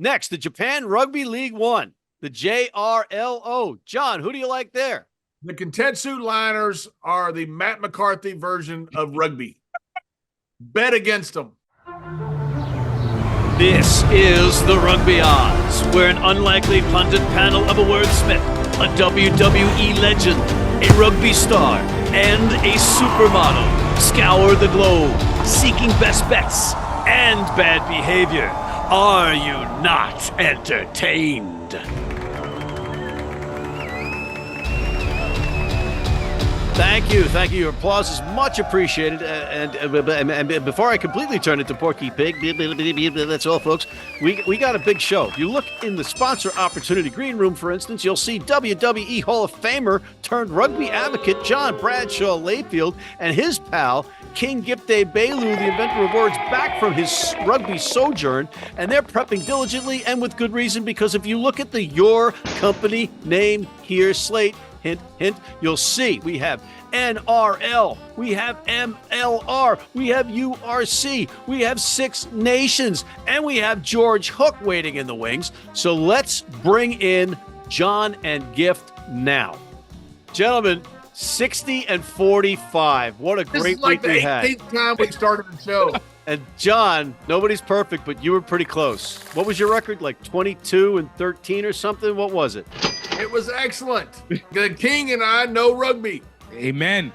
Next, the Japan Rugby League One, the JRLO. John, who do you like there? The Kintetsu Liners are the Matt McCarthy version of rugby. Bet against them. This is the Rugby Odds, where an unlikely pundit panel of a wordsmith, a WWE legend, a rugby star, and a supermodel scour the globe, seeking best bets and bad behavior. Are you not entertained? Thank you. Your applause is much appreciated. And before I completely turn into Porky Pig, that's all, folks. We got a big show. If you look in the sponsor opportunity green room, for instance, you'll see WWE Hall of Famer turned rugby advocate John Bradshaw Layfield and his pal King Gift Egbelu, the inventor of words, back from his rugby sojourn, and they're prepping diligently and with good reason, because if you look at the Your Company Name Here slate, hint, hint, you'll see we have NRL, we have MLR, we have URC, we have Six Nations, and we have George Hook waiting in the wings. So let's bring in John and Gift now. Gentlemen, 60 and 45. What a great week we had. This is like the 18th time we started the show. And John, nobody's perfect, but you were pretty close. What was your record? Like 22 and 13 or something? What was it? It was excellent. The King and I know rugby. Amen.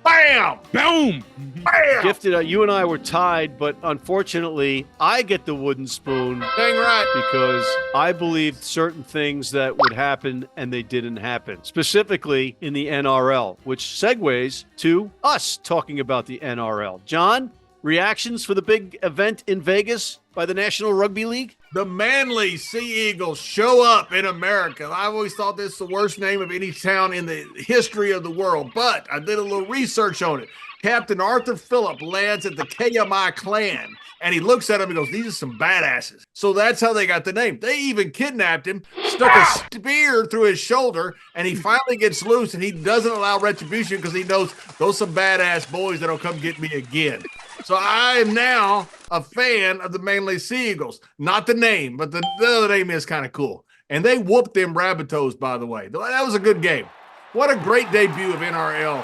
Bam! Boom! Bam! Gifted, you and I were tied, but unfortunately, I get the wooden spoon. Dang right. Because I believed certain things that would happen and they didn't happen, specifically in the NRL, which segues to us talking about the NRL. John, reactions for the big event in Vegas by the National Rugby League? The Manly Sea Eagles show up in America. I've always thought this is the worst name of any town in the history of the world, but I did a little research on it. Captain Arthur Phillip lands at the KMI clan, and he looks at him and goes, these are some badasses. So that's how they got the name. They even kidnapped him, stuck a spear through his shoulder, and he finally gets loose, and he doesn't allow retribution because he knows those some badass boys that'll come get me again. So I am now a fan of the Manly Sea Eagles. Not the name, but the other name is kind of cool. And they whooped them Rabbitohs, by the way. That was a good game. What a great debut of NRL.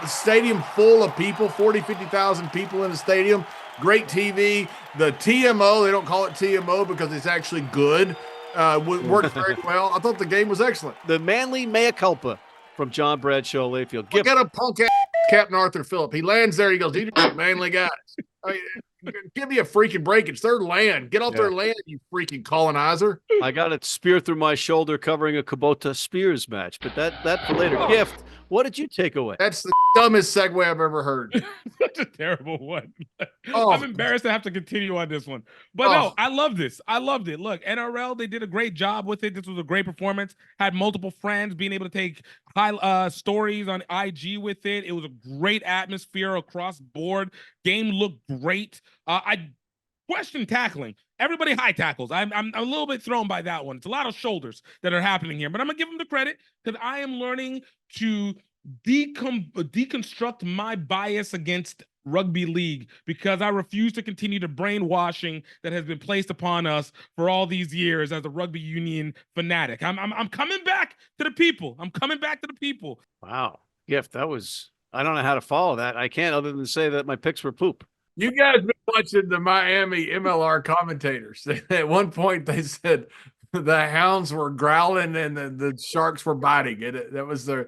The stadium full of people, 40, 50,000 people in the stadium. Great TV. The TMO, they don't call it TMO because it's actually good, worked very well. I thought the game was excellent. The Manly mea culpa from John Bradshaw Layfield. Look at a punk ass Captain Arthur Phillip. He lands there. He goes, these are Manly guys. I mean, give me a freaking break. It's their land. Get off their land, you freaking colonizer. I got a spear through my shoulder covering a Kubota Spears match, but that for later. Gift, what did you take away? That's the dumbest segue I've ever heard. Such a terrible one. I'm embarrassed to have to continue on this one. But no, I love this. I loved it. Look, NRL, they did a great job with it. This was a great performance. Had multiple friends being able to take high stories on IG with it. It was a great atmosphere across board. Game looked great. I question tackling. Everybody high tackles. I'm a little bit thrown by that one. It's a lot of shoulders that are happening here, but I'm gonna give them the credit because I am learning to deconstruct my bias against rugby league because I refuse to continue the brainwashing that has been placed upon us for all these years as a rugby union fanatic. I'm coming back to the people. I'm coming back to the people. Wow, Gift, that was, I don't know how to follow that. I can't other than say that my picks were poop. You guys been watching the Miami MLR commentators. At one point, they said the hounds were growling and the sharks were biting. That was their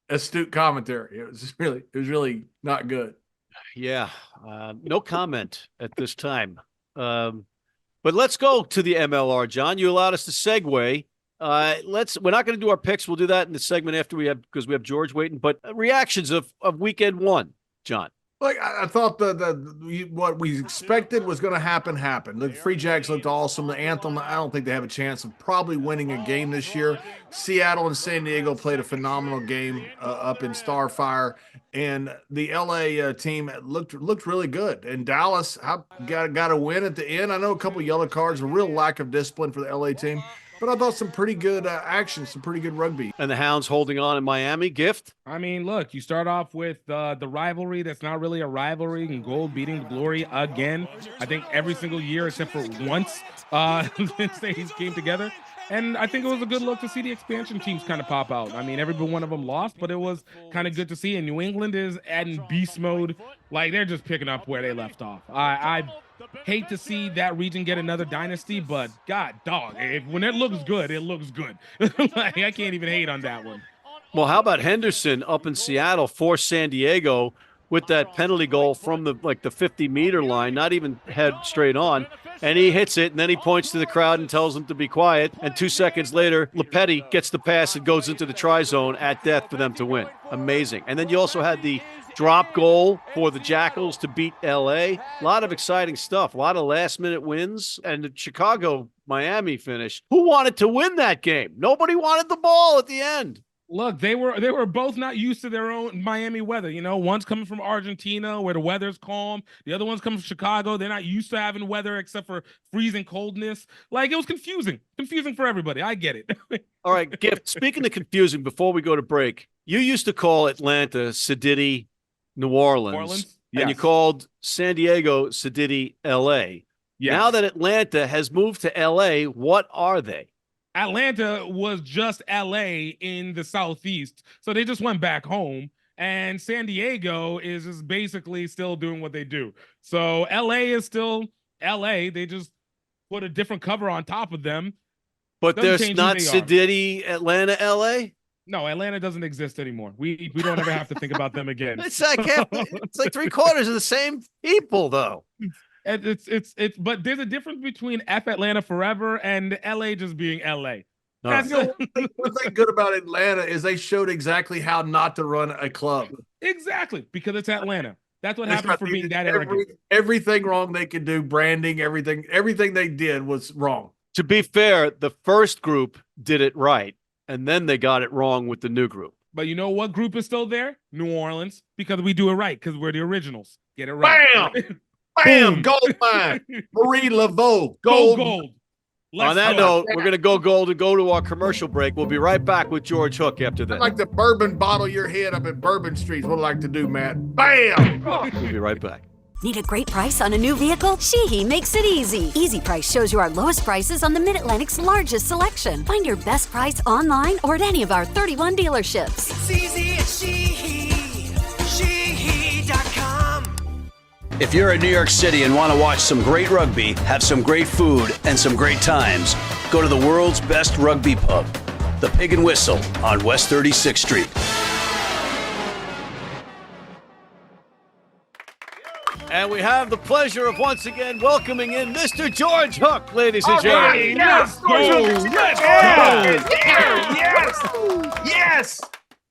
astute commentary. It was really not good. Yeah, no comment at this time. But let's go to the MLR, John. You allowed us to segue. We're not going to do our picks. We'll do that in the segment after because we have George waiting. But reactions of weekend one, John. Like I thought what we expected was going to happen happened. The Free Jacks looked awesome. The Anthem, I don't think they have a chance of probably winning a game this year. Seattle and San Diego played a phenomenal game up in Starfire, and the LA team looked really good. And Dallas got a win at the end. I know a couple of yellow cards, a real lack of discipline for the LA team. But I thought some pretty good action, some pretty good rugby. And the Hounds holding on in Miami. Gift? I mean, look, you start off with the rivalry that's not really a rivalry, and Gold beating the Glory again. I think every single year except for once since they came together. And I think it was a good look to see the expansion teams kind of pop out. I mean, every one of them lost, but it was kind of good to see. And New England is adding beast mode. Like, they're just picking up where they left off. I hate to see that region get another dynasty, but God, dog, when it looks good, it looks good. Like, I can't even hate on that one. Well, how about Henderson up in Seattle for San Diego with that penalty goal from the 50-meter line, not even head straight on, and he hits it, and then he points to the crowd and tells them to be quiet, and 2 seconds later, Lepetti gets the pass and goes into the try zone at death for them to win. Amazing. And then you also had the drop goal for the Jackals to beat L.A. A lot of exciting stuff, a lot of last-minute wins, and the Chicago-Miami finish. Who wanted to win that game? Nobody wanted the ball at the end. Look, they were both not used to their own Miami weather. You know, one's coming from Argentina where the weather's calm. The other one's coming from Chicago. They're not used to having weather except for freezing coldness. Like, it was confusing for everybody. I get it. All right, Gift, speaking of confusing, before we go to break, you used to call Atlanta Sedity, New Orleans. Yes. And you called San Diego Sedity, L.A. Yes. Now that Atlanta has moved to L.A., what are they? Atlanta was just LA in the Southeast. So they just went back home. And San Diego is just basically still doing what they do. So LA is still LA. They just put a different cover on top of them. But there's not Sedity, Atlanta, LA? No, Atlanta doesn't exist anymore. We don't ever have to think about them again. It's like 3/4 of the same people, though. It's but there's a difference between F Atlanta forever and LA just being LA. That's what's good about Atlanta is they showed exactly how not to run a club. Exactly, because it's Atlanta. That's what happens for being that arrogant. Everything wrong they could do, branding, everything they did was wrong. To be fair, the first group did it right, and then they got it wrong with the new group. But you know what group is still there? New Orleans, because we do it right, because we're the originals. Get it right. Bam! Bam! Gold mine. Marie Laveau. Gold. On that note, we're going to go gold and go to our commercial break. We'll be right back with George Hook after this. I'd like to bourbon bottle your head up at Bourbon Street. What I'd like to do, Matt. Bam! We'll be right back. Need a great price on a new vehicle? Sheehy makes it easy. Easy Price shows you our lowest prices on the Mid-Atlantic's largest selection. Find your best price online or at any of our 31 dealerships. It's easy at Sheehy. Sheehy.com. If you're in New York City and want to watch some great rugby, have some great food, and some great times, go to the world's best rugby pub, the Pig and Whistle on West 36th Street. And we have the pleasure of once again welcoming in Mr. George Hook, ladies and gentlemen. Let's go. Yes!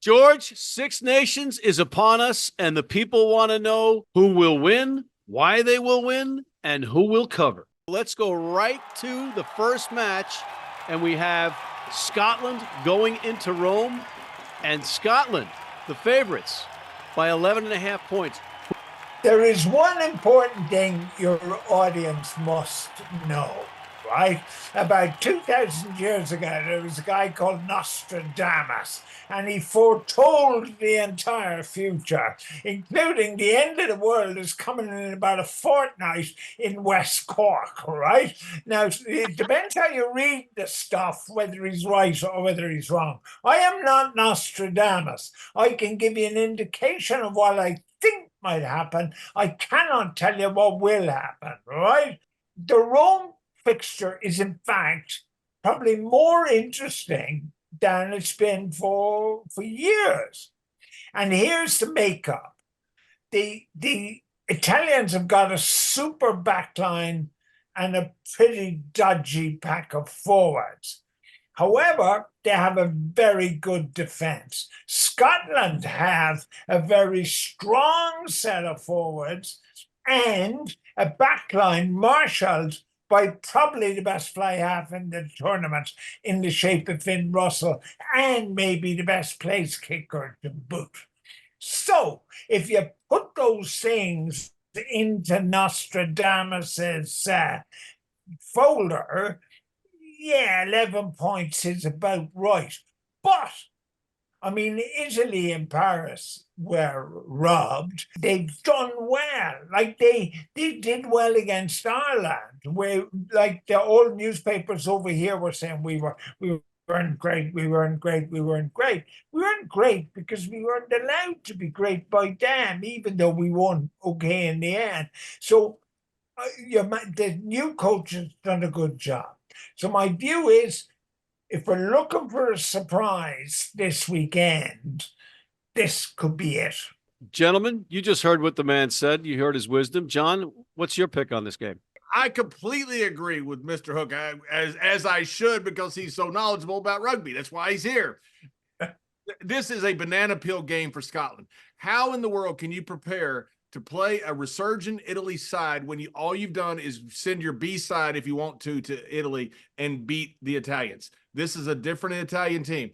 George, Six Nations is upon us, and the people want to know who will win, why they will win, and who will cover. Let's go right to the first match, and we have Scotland going into Rome, and Scotland, the favorites, by 11.5 points. There is one important thing your audience must know, right? About 2,000 years ago, there was a guy called Nostradamus, and he foretold the entire future, including the end of the world is coming in about a fortnight in West Cork, right? Now, it depends how you read the stuff, whether he's right or whether he's wrong. I am not Nostradamus. I can give you an indication of what I think might happen. I cannot tell you what will happen, right? The Rome fixture is, in fact, probably more interesting than it's been for years. And here's the makeup. The Italians have got a super backline and a pretty dodgy pack of forwards. However, they have a very good defense. Scotland have a very strong set of forwards and a backline marshaled by probably the best fly half in the tournament in the shape of Finn Russell and maybe the best place kicker to boot. So if you put those things into Nostradamus's folder, yeah, 11 points is about right. But, I mean, Italy and Paris were robbed. They've done well. Like, they did well against Ireland, where, like, the old newspapers over here were saying we weren't great, we weren't great, we weren't great. We weren't great because we weren't allowed to be great by them, even though we won okay in the end. So the new coach has done a good job. So my view is, if we're looking for a surprise this weekend, this could be it. Gentlemen, you just heard what the man said. You heard his wisdom. John, what's your pick on this game? I completely agree with Mr. Hook, as I should, because he's so knowledgeable about rugby. That's why he's here. This is a banana peel game for Scotland. How in the world can you prepare to play a resurgent Italy side when all you've done is send your B side, if you want to Italy and beat the Italians? This is a different Italian team.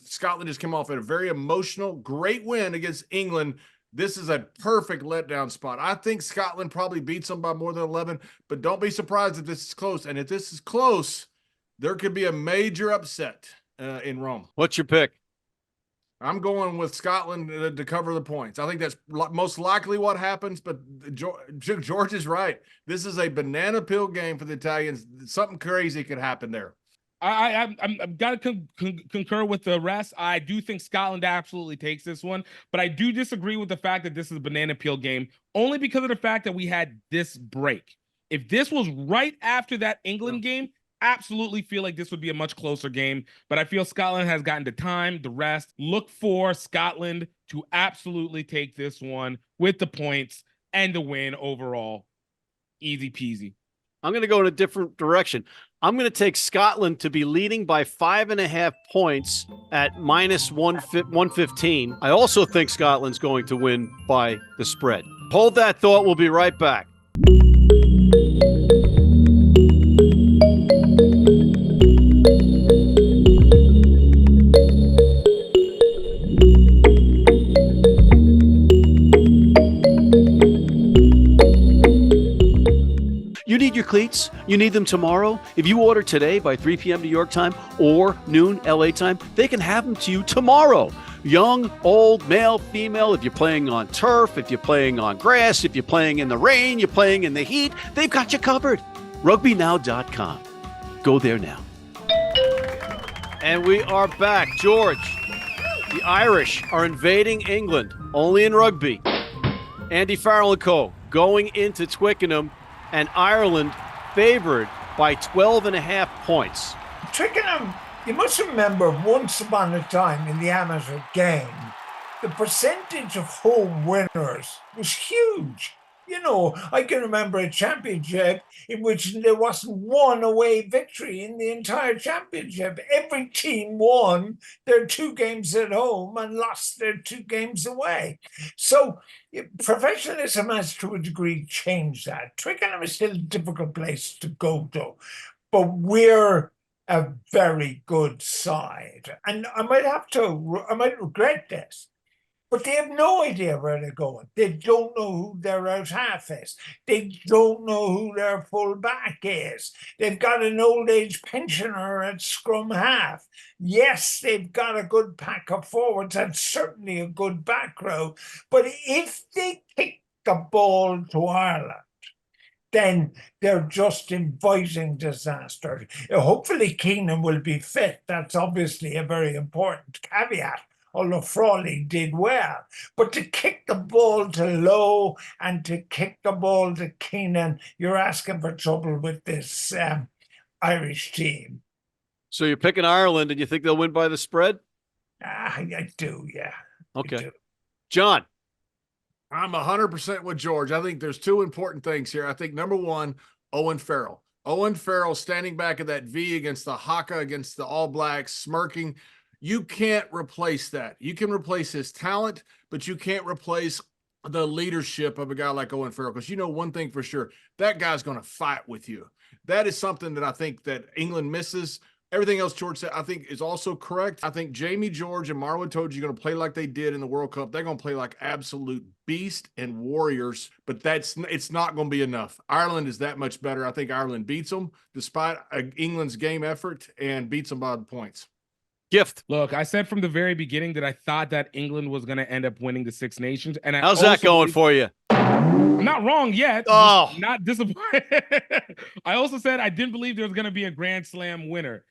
Scotland has come off at a very emotional, great win against England. This is a perfect letdown spot. I think Scotland probably beats them by more than 11, but don't be surprised if this is close. And if this is close, there could be a major upset in Rome. What's your pick? I'm going with Scotland to cover the points. I think that's most likely what happens, but George is right. This is a banana peel game for the Italians. Something crazy could happen there. I'm got to concur with the rest. I do think Scotland absolutely takes this one, but I do disagree with the fact that this is a banana peel game, only because of the fact that we had this break. If this was right after that England game, absolutely feel like this would be a much closer game, but I feel Scotland has gotten the time, the rest. Look for Scotland to absolutely take this one with the points and the win overall. Easy peasy. I'm going to go in a different direction. I'm going to take Scotland to be leading by 5.5 points at minus 115. I also think Scotland's going to win by the spread. Hold that thought. We'll be right back. You need your cleats? You need them tomorrow? If you order today by 3 p.m. New York time or noon LA time, they can have them to you tomorrow. Young, old, male, female, if you're playing on turf, if you're playing on grass, if you're playing in the rain, you're playing in the heat, they've got you covered. RugbyNow.com. Go there now. And we are back. George, the Irish are invading England, only in rugby. Andy Farrell and co. going into Twickenham, and Ireland favored by 12.5 points. Twickenham, you must remember, once upon a time in the amateur game, the percentage of home winners was huge. You know, I can remember a championship in which there wasn't one away victory in the entire championship. Every team won their 2 games at home and lost their 2 games away. So professionalism has, to a degree, changed that. Twickenham is still a difficult place to go to, but we're a very good side. And I might regret this, but they have no idea where they're going. They don't know who their out half is. They don't know who their full back is. They've got an old age pensioner at scrum half. Yes, they've got a good pack of forwards and certainly a good back row. But if they kick the ball to Ireland, then they're just inviting disaster. Hopefully Keenan will be fit. That's obviously a very important caveat. Although Frawley did well. But to kick the ball to Lowe and to kick the ball to Keenan, you're asking for trouble with this Irish team. So you're picking Ireland, and you think they'll win by the spread? I do, yeah. Okay. Do. John. I'm 100% with George. I think there's 2 important things here. I think, number one, Owen Farrell. Owen Farrell standing back at that V against the Haka, against the All Blacks, smirking. You can't replace that. You can replace his talent, but you can't replace the leadership of a guy like Owen Farrell, because you know one thing for sure, that guy's going to fight with you. That is something that I think that England misses. Everything else George said, I think, is also correct. I think Jamie George and Marlon Toji are going to play like they did in the World Cup. They're going to play like absolute beast and warriors, but it's not going to be enough. Ireland is that much better. I think Ireland beats them despite England's game effort and beats them by the points. Gift. Look, I said from the very beginning that I thought that England was going to end up winning the Six Nations. And how's that going for you? I'm not wrong yet. Oh, not disappointed. I also said I didn't believe there was going to be a Grand Slam winner.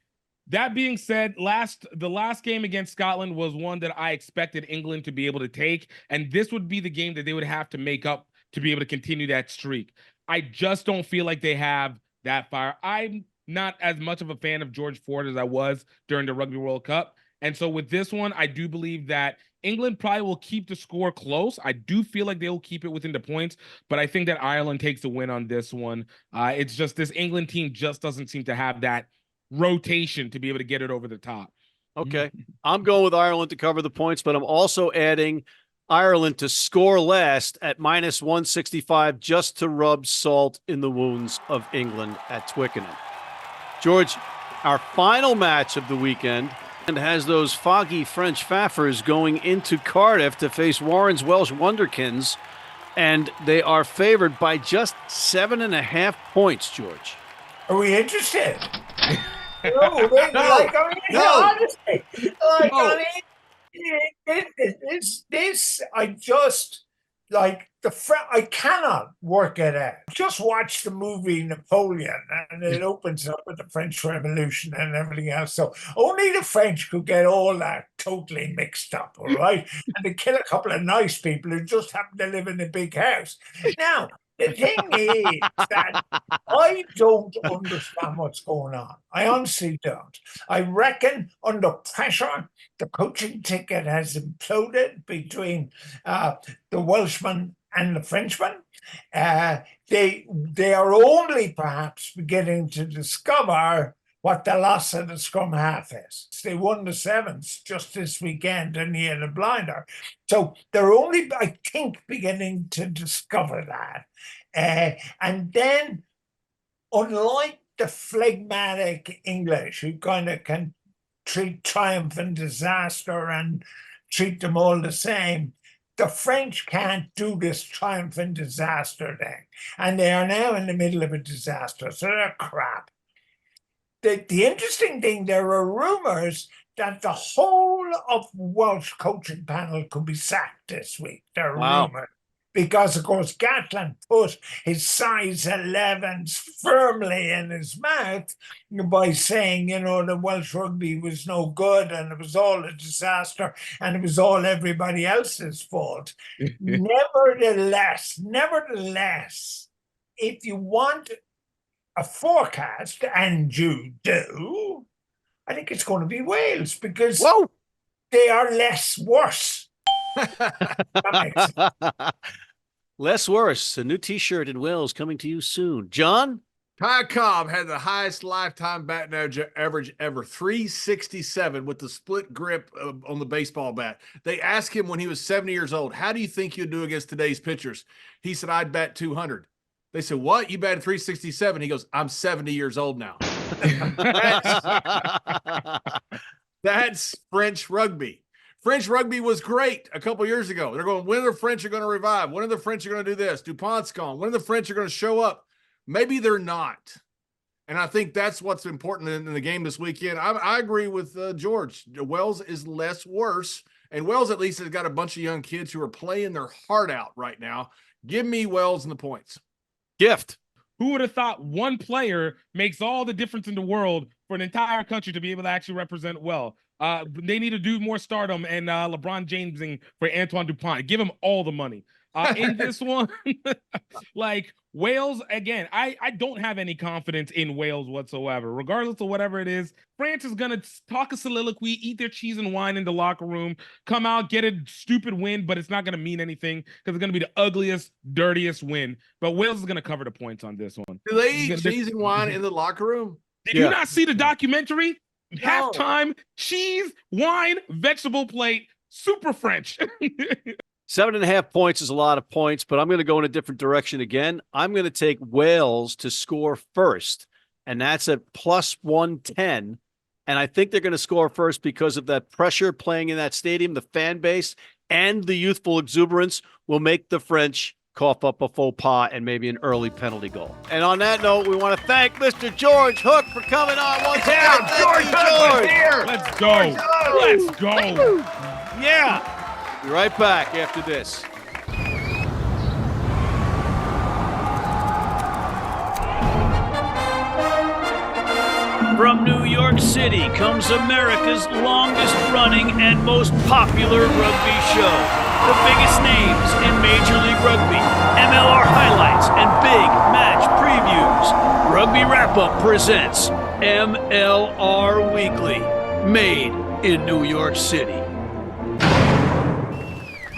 That being said, the last game against Scotland was one that I expected England to be able to take, and this would be the game that they would have to make up to be able to continue that streak. I just don't feel like they have that fire. I'm not as much of a fan of George Ford as I was during the Rugby World Cup, and so with this one, I do believe that England probably will keep the score close. I do feel like they will keep it within the points, but I think that Ireland takes the win on this one. It's just this England team just doesn't seem to have that rotation to be able to get it over the top. Okay. I'm going with Ireland to cover the points, but I'm also adding Ireland to score last at -165 just to rub salt in the wounds of England at Twickenham. George, our final match of the weekend and has those foggy French Faffers going into Cardiff to face Warren's Welsh Wonderkins, and they are favored by just 7.5 points, George. Are we interested? Honestly, I just like I cannot work it out. Just watch the movie Napoleon, and it opens up with the French Revolution and everything else. So only the French could get all that totally mixed up, all right? And they kill a couple of nice people who just happen to live in a big house. Now, the thing is that I don't understand what's going on. I honestly don't. I reckon under pressure, the coaching ticket has imploded between the Welshman and the Frenchman. They are only perhaps beginning to discover what the loss of the scrum half is. They won the sevens just this weekend and he had a blinder. So they're only, I think, beginning to discover that. And then, unlike the phlegmatic English, who kind of can treat triumph and disaster and treat them all the same, the French can't do this triumph and disaster thing. And they are now in the middle of a disaster, so they're crap. The interesting thing, there are rumors that the whole of Welsh coaching panel could be sacked this week. There are rumors. Because, of course, Gatland put his size 11s firmly in his mouth by saying, the Welsh rugby was no good and it was all a disaster and it was all everybody else's fault. Nevertheless, if you want a forecast, and you do, I think it's going to be Wales because they are less worse. That makes sense. Less worse. A new T-shirt in Wales coming to you soon. John? Ty Cobb had the highest lifetime batting average ever, 367 with the split grip on the baseball bat. They asked him when he was 70 years old, how do you think you'd do against today's pitchers? He said, I'd bat 200. They said, what? You batted 367? He goes, I'm 70 years old now. That's French rugby. French rugby was great a couple years ago. They're going, when are the French are going to revive? When are the French are going to do this? DuPont's gone. When are the French are going to show up? Maybe they're not. And I think that's what's important in the game this weekend. I agree with George. Wales is less worse. And Wales at least has got a bunch of young kids who are playing their heart out right now. Give me Wales and the points. Gift. Who would have thought one player makes all the difference in the world for an entire country to be able to actually represent well? They need to do more stardom and LeBron Jamesing for Antoine Dupont. Give him all the money. In this one, like Wales, again, I don't have any confidence in Wales whatsoever. Regardless of whatever it is, France is going to talk a soliloquy, eat their cheese and wine in the locker room, come out, get a stupid win, but it's not going to mean anything because it's going to be the ugliest, dirtiest win. But Wales is going to cover the points on this one. Do they eat cheese and wine in the locker room? Did you not see the documentary? No. Halftime, cheese, wine, vegetable plate, super French. 7.5 points is a lot of points, but I'm going to go in a different direction again. I'm going to take Wales to score first, and that's at +110 And I think they're going to score first because of that pressure playing in that stadium. The fan base and the youthful exuberance will make the French cough up a faux pas and maybe an early penalty goal. And on that note, we want to thank Mr. George Hook for coming on once again. Thank you, George. Here. Let's go. Let's go. Yeah. Be right back after this. From New York City comes America's longest running and most popular rugby show. The biggest names in Major League Rugby, MLR highlights, and big match previews. Rugby Wrap-Up presents MLR Weekly, made in New York City.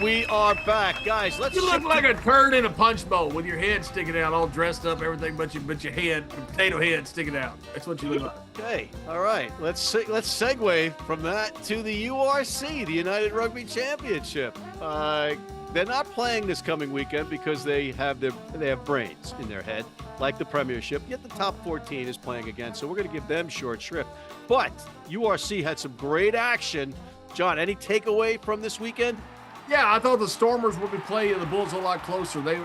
We are back, guys. Let's. You look like a turd in a punch bowl with your head sticking out, all dressed up, everything but your head, potato head sticking out. That's what you look like. Okay, all right. Let's segue from that to the URC, the United Rugby Championship. They're not playing this coming weekend because they have brains in their head, like the Premiership. Yet the top 14 is playing again, so we're going to give them short shrift. But URC had some great action. John, any takeaway from this weekend? Yeah, I thought the Stormers would be playing the Bulls a lot closer. The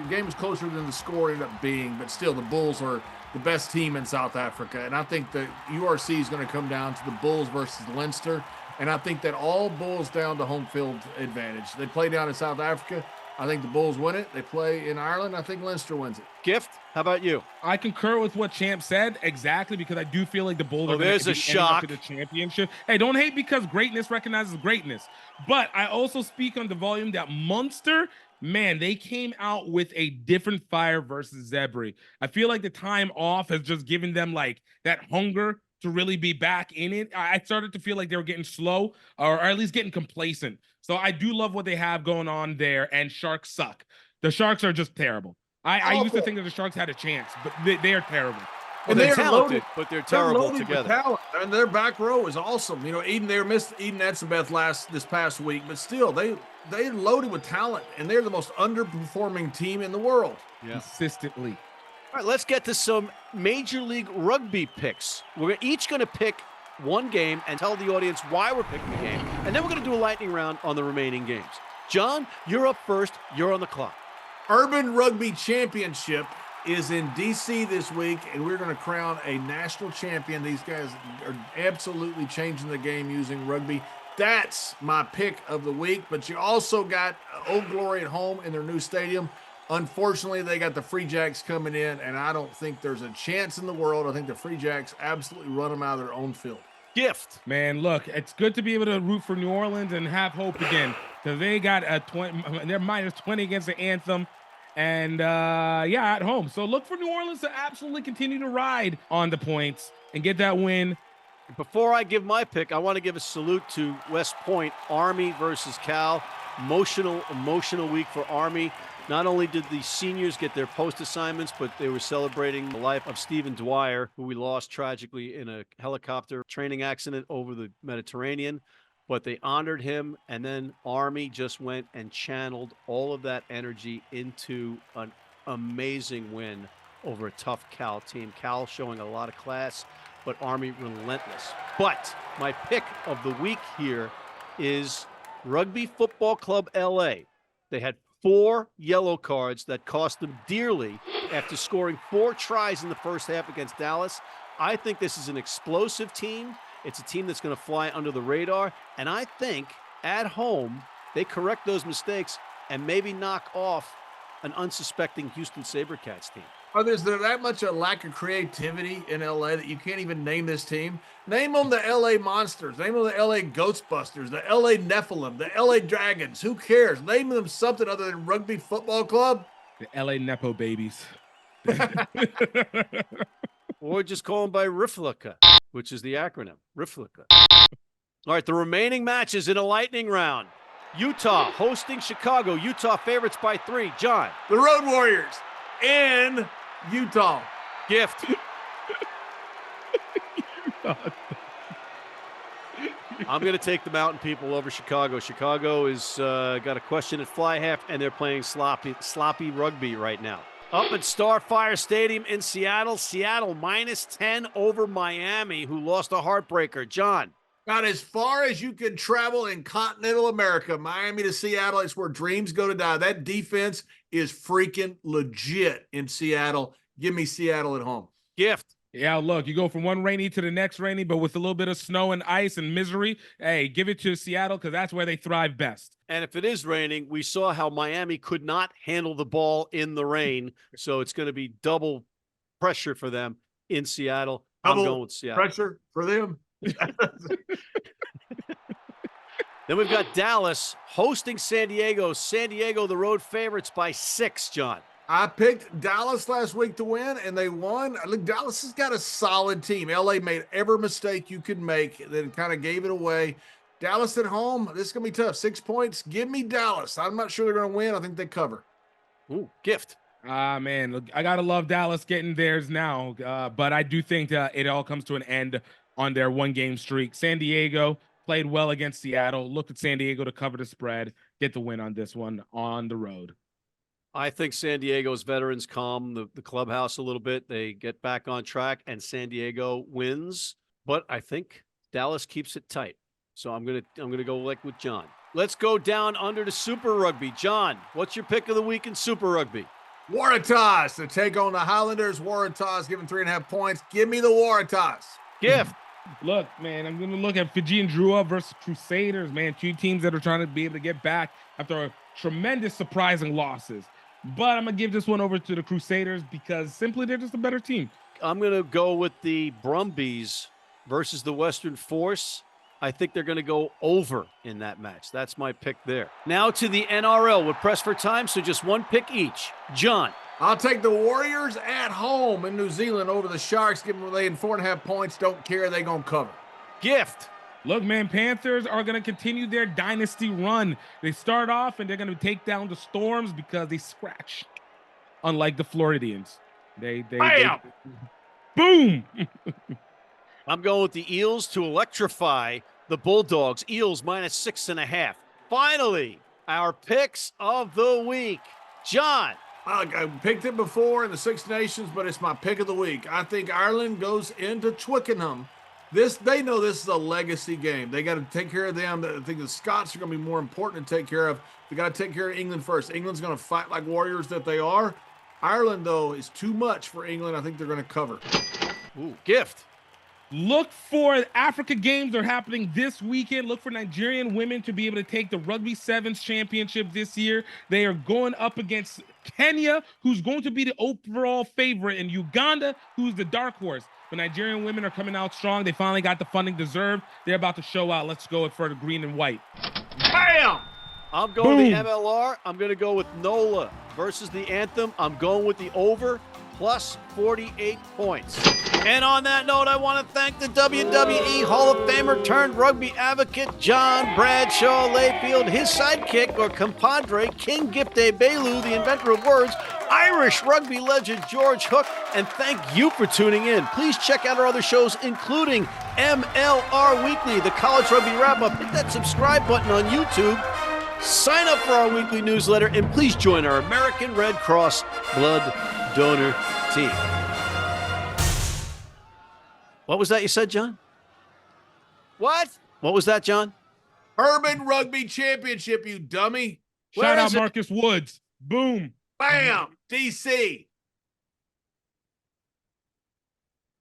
game was closer than the score ended up being, but still the Bulls are the best team in South Africa. And I think the URC is going to come down to the Bulls versus Leinster. And I think that all boils down to home field advantage. They play down in South Africa. I think the Bulls win it. They play in Ireland. I think Leinster wins it. Gift, how about you? I concur with what Champ said exactly because I do feel like the Bulls are going there's to a be shock up to the championship. Hey, don't hate because greatness recognizes greatness. But I also speak on the volume that Munster, man, they came out with a different fire versus Zebri. I feel like the time off has just given them like that hunger to really be back in it. I started to feel like they were getting slow or at least getting complacent. So I do love what they have going on there, and Sharks suck. The Sharks are just terrible. I used to think that the Sharks had a chance, but they are terrible. Well, they're talented, but they're terrible together. And their back row is awesome. You know, they missed Eden Etzebeth this past week, but still, they loaded with talent, and they're the most underperforming team in the world. Yeah. Consistently. All right, let's get to some Major League Rugby picks. We're each going to pick one game and tell the audience why we're picking the game, and then we're going to do a lightning round on the remaining games. John, you're up first. You're on the clock. Urban Rugby Championship is in D.C. this week, and we're going to crown a national champion. These guys are absolutely changing the game using rugby. That's my pick of the week, but you also got Old Glory at home in their new stadium. Unfortunately, they got the Free Jacks coming in, and I don't think there's a chance in the world. I think the Free Jacks absolutely run them out of their own field. Gift. Man, look, it's good to be able to root for New Orleans and have hope again because they got they're minus 20 against the Anthem. And at home. So look for New Orleans to absolutely continue to ride on the points and get that win. Before I give my pick, I want to give a salute to West Point, Army versus Cal. Emotional week for Army. Not only did the seniors get their post assignments, but they were celebrating the life of Stephen Dwyer, who we lost tragically in a helicopter training accident over the Mediterranean. But they honored him, and then Army just went and channeled all of that energy into an amazing win over a tough Cal team. Cal showing a lot of class, but Army relentless. But my pick of the week here is Rugby Football Club LA. They had 4 yellow cards that cost them dearly after scoring 4 tries in the first half against Dallas. I think this is an explosive team. It's a team that's going to fly under the radar. And I think at home, they correct those mistakes and maybe knock off an unsuspecting Houston SaberCats team. Is there that much a lack of creativity in LA that you can't even name this team? Name them the LA Monsters. Name them the LA Ghostbusters, the LA Nephilim, the LA Dragons. Who cares? Name them something other than Rugby Football Club. The LA Nepo babies. Or just call them by Riflica, which is the acronym, Riflica. All right, the remaining matches in a lightning round. Utah hosting Chicago. Utah favorites by 3. John. The Road Warriors in Utah. Gift. I'm going to take the Mountain People over Chicago. Chicago is got a question at fly half, and they're playing sloppy rugby right now. Up at Starfire Stadium in Seattle. Seattle -10 over Miami, who lost a heartbreaker. John. Not as far as you can travel in continental America, Miami to Seattle, it's where dreams go to die. That defense is freaking legit in Seattle. Give me Seattle at home. Gift. Yeah, look, you go from one rainy to the next rainy, but with a little bit of snow and ice and misery. Hey, give it to Seattle because that's where they thrive best. And if it is raining, we saw how Miami could not handle the ball in the rain. So it's going to be double pressure for them in Seattle. I'm going with Seattle. Pressure for them. Then we've got Dallas hosting San Diego. San Diego, the road favorites by 6, John. I picked Dallas last week to win, and they won. Look, Dallas has got a solid team. LA made every mistake you could make, then kind of gave it away. Dallas at home, this is going to be tough. 6 points. Give me Dallas. I'm not sure they're going to win. I think they cover. Ooh, Gift. Man, look, I got to love Dallas getting theirs now, but I do think it all comes to an end on their one-game streak. San Diego played well against Seattle. Looked at San Diego to cover the spread, get the win on this one on the road. I think San Diego's veterans calm the clubhouse a little bit. They get back on track, and San Diego wins. But I think Dallas keeps it tight. So I'm gonna go like with John. Let's go down under to Super Rugby. John, what's your pick of the week in Super Rugby? Waratahs to take on the Highlanders. Waratahs given 3.5 points. Give me the Waratahs. Gift. Look, man, I'm going to look at Fiji and Drua versus Crusaders, man. Two teams that are trying to be able to get back after tremendous surprising losses. But I'm going to give this one over to the Crusaders because simply they're just a better team. I'm going to go with the Brumbies versus the Western Force. I think they're going to go over in that match. That's my pick there. Now to the NRL. We're pressed for time, so just one pick each. John. I'll take the Warriors at home in New Zealand over the Sharks. Give them laying 4.5 points. Don't care. They're going to cover. Gift. Look, man, Panthers are going to continue their dynasty run. They start off, and they're going to take down the Storms because they scratch, unlike the Floridians. They boom! I'm going with the Eels to electrify the Bulldogs. Eels -6.5. Finally, our picks of the week. John. I picked it before in the Six Nations, but it's my pick of the week. I think Ireland goes into Twickenham. They know this is a legacy game. They got to take care of them. I think the Scots are going to be more important to take care of. They got to take care of England first. England's going to fight like warriors that they are. Ireland, though, is too much for England. I think they're going to cover. Ooh, Gift. Look for Africa games are happening this weekend. Look for Nigerian women to be able to take the Rugby Sevens championship this year. They are going up against Kenya, who's going to be the overall favorite, and Uganda, who's the dark horse. The Nigerian women are coming out strong. They finally got the funding deserved. They're about to show out. Let's go for the green and white. Bam! I'm going with the MLR. I'm going to go with NOLA versus the Anthem. I'm going with the over plus 48 points. And on that note, I want to thank the WWE Hall of Famer turned rugby advocate, John Bradshaw Layfield, his sidekick or compadre, King Gift Egbelu, the inventor of words, Irish rugby legend George Hook, and thank you for tuning in. Please check out our other shows, including MLR Weekly, the College Rugby Wrap-Up. Hit that subscribe button on YouTube. Sign up for our weekly newsletter, and please join our American Red Cross blood donor team. What was that you said, John? What? What was that, John? Urban Rugby Championship, you dummy. Shout out Marcus Woods. Boom. Bam. DC.